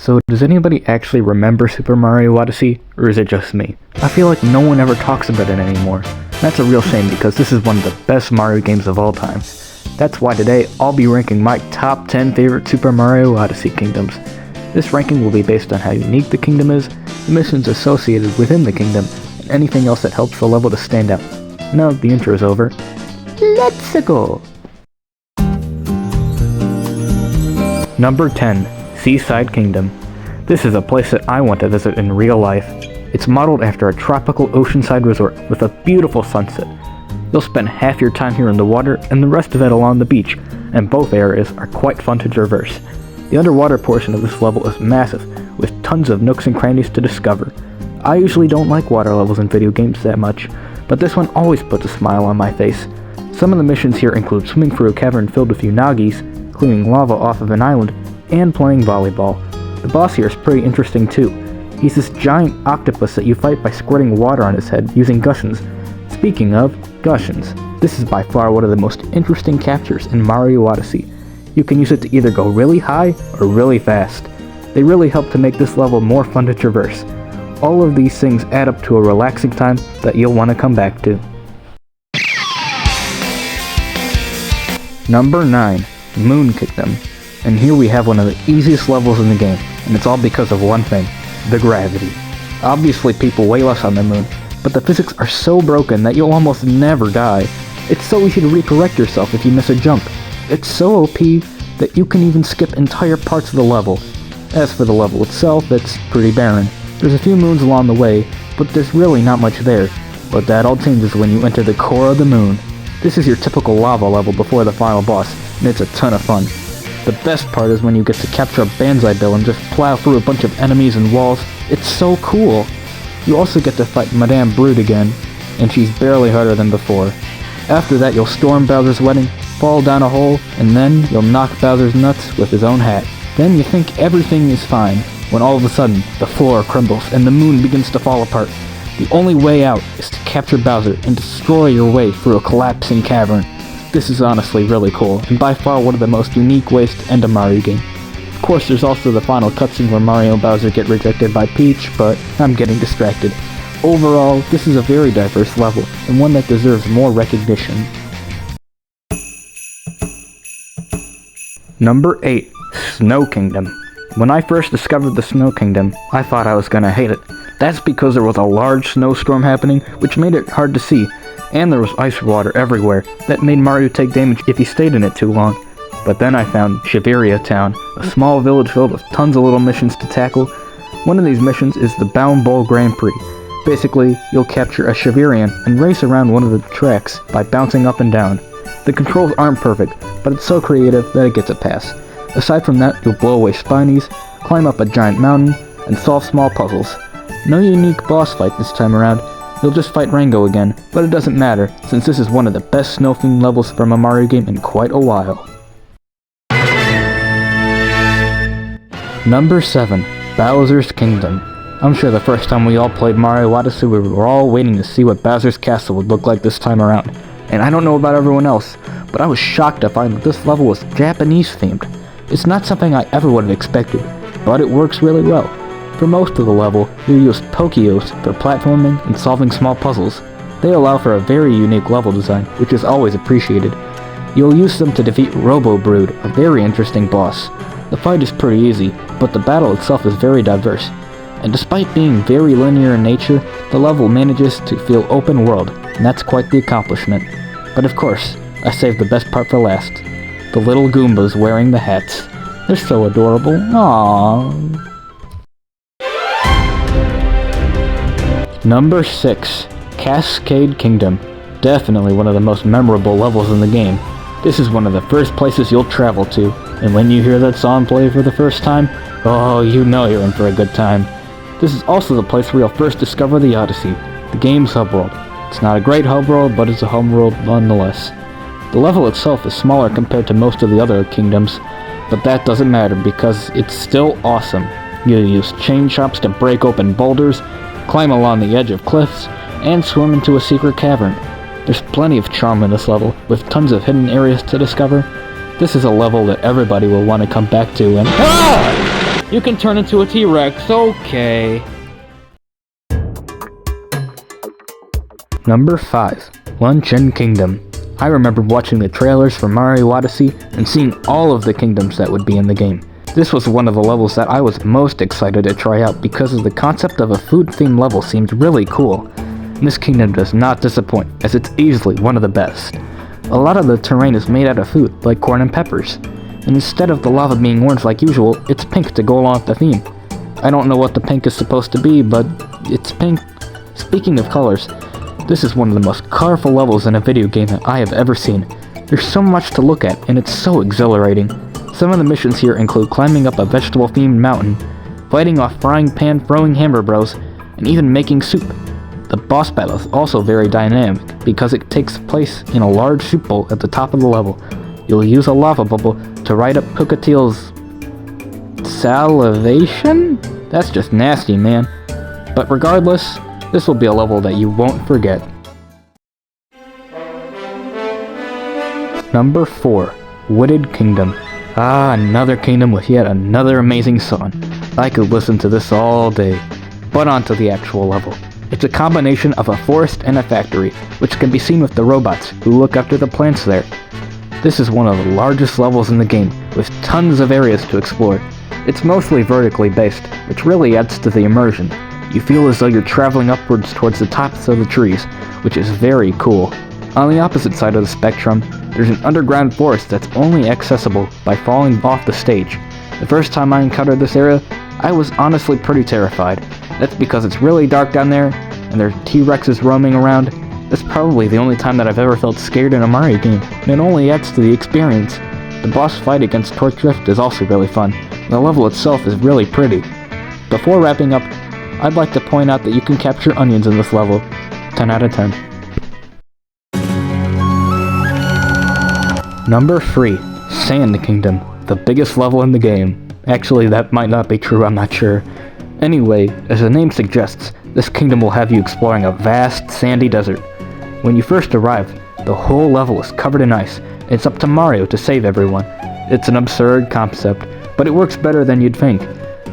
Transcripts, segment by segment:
So does anybody actually remember Super Mario Odyssey, or is it just me? I feel like no one ever talks about it anymore. That's a real shame because this is one of the best Mario games of all time. That's why today I'll be ranking my top 10 favorite Super Mario Odyssey kingdoms. This ranking will be based on how unique the kingdom is, the missions associated within the kingdom, and anything else that helps the level to stand out. Now the intro is over, let's go! Number 10. Seaside Kingdom. This is a place that I want to visit in real life. It's modeled after a tropical oceanside resort with a beautiful sunset. You'll spend half your time here in the water and the rest of it along the beach, and both areas are quite fun to traverse. The underwater portion of this level is massive, with tons of nooks and crannies to discover. I usually don't like water levels in video games that much, but this one always puts a smile on my face. Some of the missions here include swimming through a cavern filled with unagis, cleaning lava off of an island, and playing volleyball. The boss here is pretty interesting too. He's this giant octopus that you fight by squirting water on his head using gushions. Speaking of gushions, this is by far one of the most interesting captures in Mario Odyssey. You can use it to either go really high or really fast. They really help to make this level more fun to traverse. All of these things add up to a relaxing time that you'll want to come back to. Number 9. Moon Kingdom. And here we have one of the easiest levels in the game, and it's all because of one thing, the gravity. Obviously people weigh less on the moon, but the physics are so broken that you'll almost never die. It's so easy to recorrect yourself if you miss a jump. It's so OP that you can even skip entire parts of the level. As for the level itself, it's pretty barren. There's a few moons along the way, but there's really not much there. But that all changes when you enter the core of the moon. This is your typical lava level before the final boss, and it's a ton of fun. The best part is when you get to capture a Banzai Bill and just plow through a bunch of enemies and walls. It's so cool! You also get to fight Madame Brute again, and she's barely harder than before. After that you'll storm Bowser's wedding, fall down a hole, and then you'll knock Bowser's nuts with his own hat. Then you think everything is fine, when all of a sudden the floor crumbles and the moon begins to fall apart. The only way out is to capture Bowser and destroy your way through a collapsing cavern. This is honestly really cool, and by far one of the most unique ways to end a Mario game. Of course, there's also the final cutscene where Mario and Bowser get rejected by Peach, but I'm getting distracted. Overall, this is a very diverse level, and one that deserves more recognition. Number 8. Snow Kingdom. When I first discovered the Snow Kingdom, I thought I was gonna hate it. That's because there was a large snowstorm happening, which made it hard to see, and there was ice water everywhere that made Mario take damage if he stayed in it too long. But then I found Shiveria Town, a small village filled with tons of little missions to tackle. One of these missions is the Bound Bowl Grand Prix. Basically, you'll capture a Shiverian and race around one of the tracks by bouncing up and down. The controls aren't perfect, but it's so creative that it gets a pass. Aside from that, you'll blow away Spinies, climb up a giant mountain, and solve small puzzles. No unique boss fight this time around. You'll just fight Rango again, but it doesn't matter, since this is one of the best snow-themed levels from a Mario game in quite a while. Number 7. Bowser's Kingdom. I'm sure the first time we all played Mario Odyssey we were all waiting to see what Bowser's Castle would look like this time around. And I don't know about everyone else, but I was shocked to find that this level was Japanese-themed. It's not something I ever would have expected, but it works really well. For most of the level, you use Pokios for platforming and solving small puzzles. They allow for a very unique level design, which is always appreciated. You'll use them to defeat Robo Brood, a very interesting boss. The fight is pretty easy, but the battle itself is very diverse. And despite being very linear in nature, the level manages to feel open world, and that's quite the accomplishment. But of course, I saved the best part for last. The little Goombas wearing the hats. They're so adorable. Aww. Number 6. Cascade Kingdom. Definitely one of the most memorable levels in the game. This is one of the first places you'll travel to, and when you hear that song play for the first time, oh, you know you're in for a good time. This is also the place where you'll first discover the Odyssey, the game's hub world. It's not a great hub world, but it's a hub world nonetheless. The level itself is smaller compared to most of the other kingdoms, but that doesn't matter because it's still awesome. You use chain chomps to break open boulders, climb along the edge of cliffs, and swim into a secret cavern. There's plenty of charm in this level, with tons of hidden areas to discover. This is a level that everybody will want to come back to and You can turn into a T-Rex, okay. Number 5. Luncheon Kingdom. I remember watching the trailers for Mario Odyssey and seeing all of the kingdoms that would be in the game. This was one of the levels that I was most excited to try out because of the concept of a food-themed level seemed really cool. And this kingdom does not disappoint, as it's easily one of the best. A lot of the terrain is made out of food, like corn and peppers. And instead of the lava being orange like usual, it's pink to go along with the theme. I don't know what the pink is supposed to be, but it's pink. Speaking of colors, this is one of the most colorful levels in a video game that I have ever seen. There's so much to look at, and it's so exhilarating. Some of the missions here include climbing up a vegetable-themed mountain, fighting off frying pan throwing hammer bros, and even making soup. The boss battle is also very dynamic, because it takes place in a large soup bowl at the top of the level. You'll use a lava bubble to ride up Pukatiel's salivation? That's just nasty, man. But regardless, this will be a level that you won't forget. Number 4. Wyrd Kingdom. Ah, another kingdom with yet another amazing song. I could listen to this all day. But on to the actual level. It's a combination of a forest and a factory, which can be seen with the robots who look after the plants there. This is one of the largest levels in the game, with tons of areas to explore. It's mostly vertically based, which really adds to the immersion. You feel as though you're traveling upwards towards the tops of the trees, which is very cool. On the opposite side of the spectrum, there's an underground forest that's only accessible by falling off the stage. The first time I encountered this area, I was honestly pretty terrified. That's because it's really dark down there, and there's T-Rexes roaming around. That's probably the only time that I've ever felt scared in a Mario game, and it only adds to the experience. The boss fight against Torch Drift is also really fun, and the level itself is really pretty. Before wrapping up, I'd like to point out that you can capture onions in this level. 10 out of 10. Number 3. Sand Kingdom. The biggest level in the game. Actually, that might not be true, I'm not sure. Anyway, as the name suggests, this kingdom will have you exploring a vast, sandy desert. When you first arrive, the whole level is covered in ice. It's up to Mario to save everyone. It's an absurd concept, but it works better than you'd think.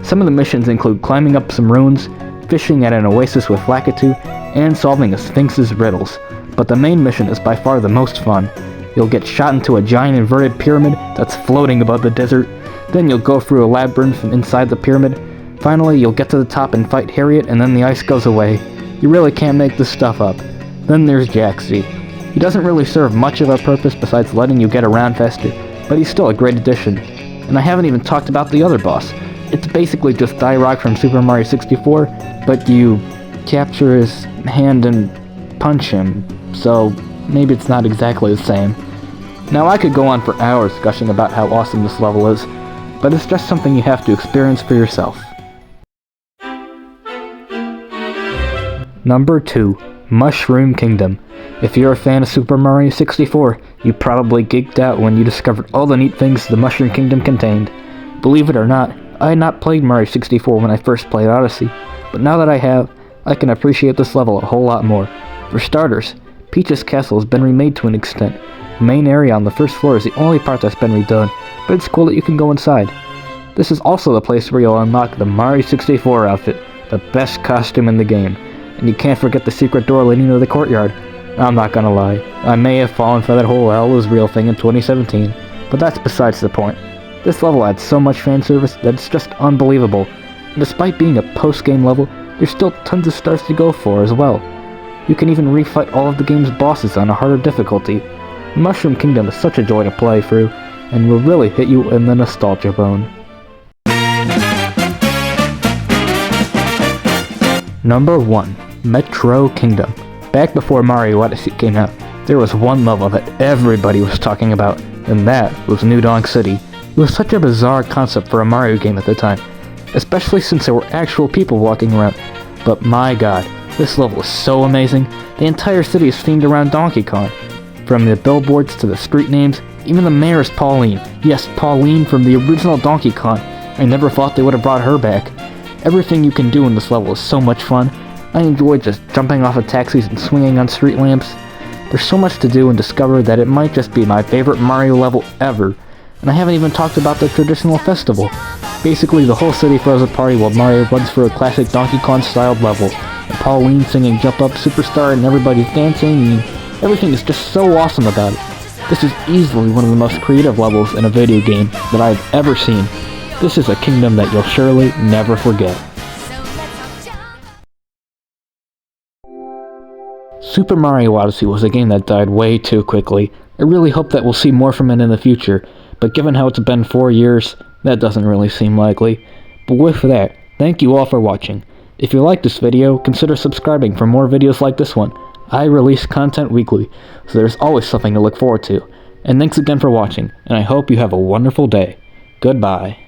Some of the missions include climbing up some ruins, fishing at an oasis with Lakitu, and solving a Sphinx's riddles. But the main mission is by far the most fun. You'll get shot into a giant inverted pyramid that's floating above the desert. Then you'll go through a labyrinth from inside the pyramid. Finally, you'll get to the top and fight Harriet, and then the ice goes away. You really can't make this stuff up. Then there's Jaxi. He doesn't really serve much of a purpose besides letting you get around faster, but he's still a great addition. And I haven't even talked about the other boss. It's basically just Dyrok from Super Mario 64, but you capture his hand and punch him, so maybe it's not exactly the same. Now I could go on for hours gushing about how awesome this level is, but it's just something you have to experience for yourself. Number 2. Mushroom Kingdom. If you're a fan of Super Mario 64, you probably geeked out when you discovered all the neat things the Mushroom Kingdom contained. Believe it or not, I had not played Mario 64 when I first played Odyssey, but now that I have, I can appreciate this level a whole lot more. For starters, Peach's castle has been remade to an extent. The main area on the first floor is the only part that's been redone, but it's cool that you can go inside. This is also the place where you'll unlock the Mario 64 outfit, the best costume in the game. And you can't forget the secret door leading to the courtyard. I'm not gonna lie, I may have fallen for that whole L is real thing in 2017, but that's besides the point. This level adds so much fan service that it's just unbelievable. And despite being a post-game level, there's still tons of stars to go for as well. You can even refight all of the game's bosses on a harder difficulty. Mushroom Kingdom is such a joy to play through, and will really hit you in the nostalgia bone. Number 1. Metro Kingdom. Back before Mario Odyssey came out, there was one level that everybody was talking about, and that was New Donk City. It was such a bizarre concept for a Mario game at the time, especially since there were actual people walking around. But my god, this level is so amazing. The entire city is themed around Donkey Kong. From the billboards to the street names, even the mayor is Pauline. Yes, Pauline from the original Donkey Kong. I never thought they would have brought her back. Everything you can do in this level is so much fun. I enjoyed just jumping off of taxis and swinging on street lamps. There's so much to do and discover that it might just be my favorite Mario level ever. And I haven't even talked about the traditional festival. Basically, the whole city throws a party while Mario runs through a classic Donkey Kong-styled level, and Pauline singing Jump Up Superstar and everybody's dancing, and everything is just so awesome about it. This is easily one of the most creative levels in a video game that I've ever seen. This is a kingdom that you'll surely never forget. Super Mario Odyssey was a game that died way too quickly. I really hope that we'll see more from it in the future, but given how it's been 4 years, that doesn't really seem likely. But with that, thank you all for watching. If you liked this video, consider subscribing for more videos like this one. I release content weekly, so there's always something to look forward to. And thanks again for watching, and I hope you have a wonderful day. Goodbye.